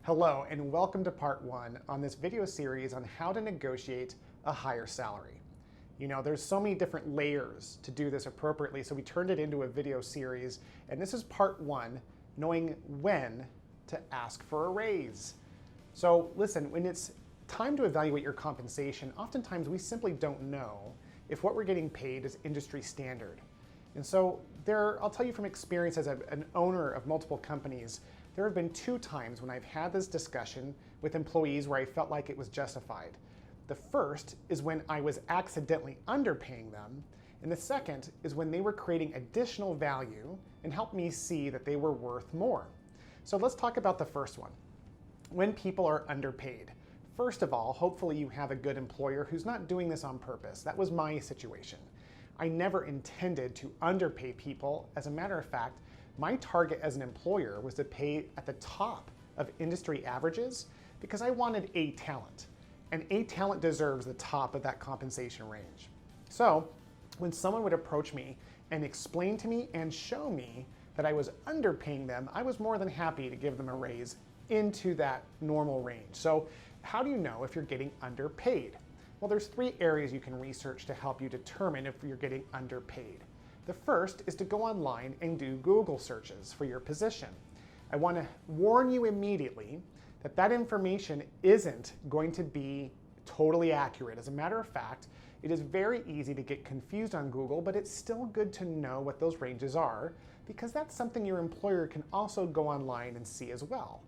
Hello and welcome to part one on this video series on how to negotiate a higher salary. You know, there's so many different layers to do this appropriately, so we turned it into a video series, and this is part one, knowing when to ask for a raise. So listen, when it's time to evaluate your compensation, oftentimes we simply don't know if what we're getting paid is industry standard. And so I'll tell you from experience as an owner of multiple companies, there have been two times when I've had this discussion with employees where I felt like it was justified. The first is when I was accidentally underpaying them, and the second is when they were creating additional value and helped me see that they were worth more. So let's talk about the first one. When people are underpaid. First of all, hopefully you have a good employer who's not doing this on purpose. That was my situation. I never intended to underpay people. As a matter of fact, my target as an employer was to pay at the top of industry averages because I wanted A talent. And A talent deserves the top of that compensation range. So when someone would approach me and explain to me and show me that I was underpaying them, I was more than happy to give them a raise into that normal range. So how do you know if you're getting underpaid? Well, there's three areas you can research to help you determine if you're getting underpaid. The first is to go online and do Google searches for your position. I want to warn you immediately that that information isn't going to be totally accurate. As a matter of fact, it is very easy to get confused on Google, but it's still good to know what those ranges are because that's something your employer can also go online and see as well.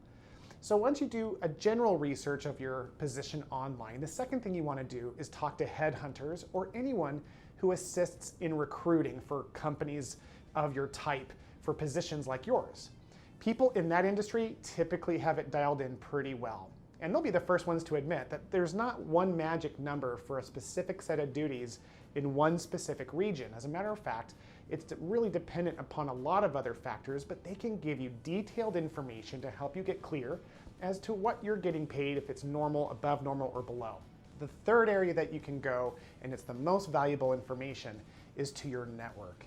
So once you do a general research of your position online, the second thing you want to do is talk to headhunters or anyone who assists in recruiting for companies of your type for positions like yours. People in that industry typically have it dialed in pretty well. And they'll be the first ones to admit that there's not one magic number for a specific set of duties in one specific region. As a matter of fact, it's really dependent upon a lot of other factors, but they can give you detailed information to help you get clear as to what you're getting paid, if it's normal, above normal, or below. The third area that you can go, and it's the most valuable information, is to your network.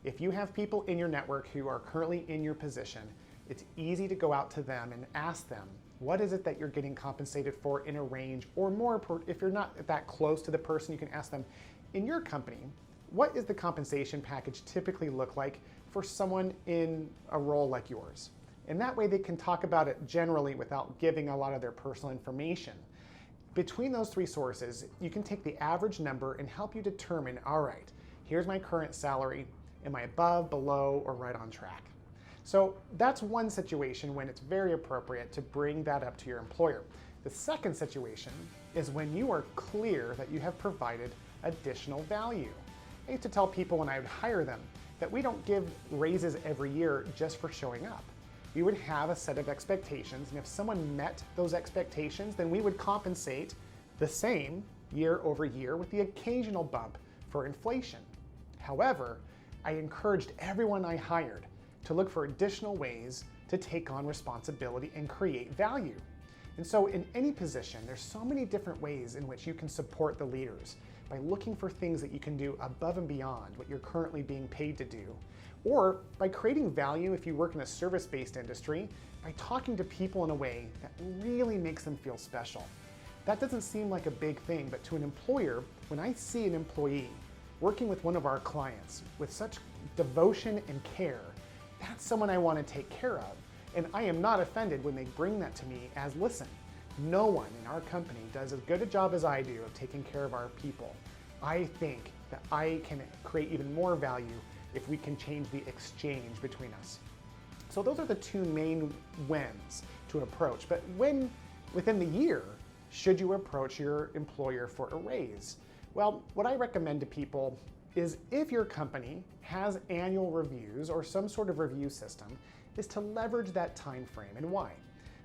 If you have people in your network who are currently in your position, it's easy to go out to them and ask them, what is it that you're getting compensated for in a range, or more, if you're not that close to the person, you can ask them, in your company, what is the compensation package typically look like for someone in a role like yours? And that way they can talk about it generally without giving a lot of their personal information. Between those three sources, you can take the average number and help you determine, all right, here's my current salary, am I above, below, or right on track? So that's one situation when it's very appropriate to bring that up to your employer. The second situation is when you are clear that you have provided additional value. I used to tell people when I would hire them that we don't give raises every year just for showing up. We would have a set of expectations, and if someone met those expectations, then we would compensate the same year over year with the occasional bump for inflation. However, I encouraged everyone I hired to look for additional ways to take on responsibility and create value. And so in any position, there's so many different ways in which you can support the leaders by looking for things that you can do above and beyond what you're currently being paid to do, or by creating value if you work in a service-based industry by talking to people in a way that really makes them feel special. That doesn't seem like a big thing, but to an employer, when I see an employee working with one of our clients with such devotion and care, that's someone I want to take care of. And I am not offended when they bring that to me as, listen, no one in our company does as good a job as I do of taking care of our people. I think that I can create even more value if we can change the exchange between us. So those are the two main whens to approach. But when, within the year, should you approach your employer for a raise? Well, what I recommend to people is if your company has annual reviews or some sort of review system, is to leverage that time frame. And why?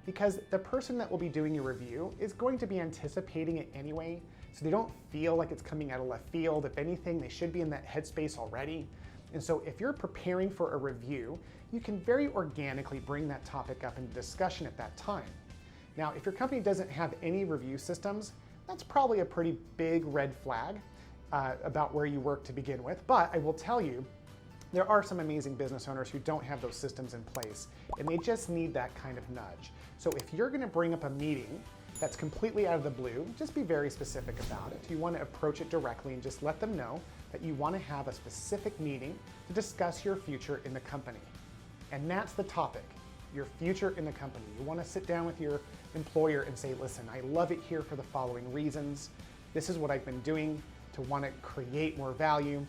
Because the person that will be doing your review is going to be anticipating it anyway, so they don't feel like it's coming out of left field. If anything, they should be in that headspace already. And so if you're preparing for a review, you can very organically bring that topic up into discussion at that time. Now, if your company doesn't have any review systems, that's probably a pretty big red flag about where you work to begin with. But I will tell you There are some amazing business owners who don't have those systems in place, and they just need that kind of nudge. So if you're going to bring up a meeting that's completely out of the blue, just be very specific about it. You want to approach it directly and just let them know that you want to have a specific meeting to discuss your future in the company. And that's the topic, your future in the company. You want to sit down with your employer and say, listen, I love it here for the following reasons. This is what I've been doing to want to create more value.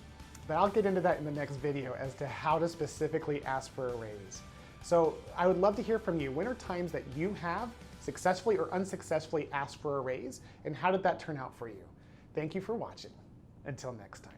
But I'll get into that in the next video as to how to specifically ask for a raise. So I would love to hear from you. When are times that you have successfully or unsuccessfully asked for a raise, and how did that turn out for you? Thank you for watching. Until next time.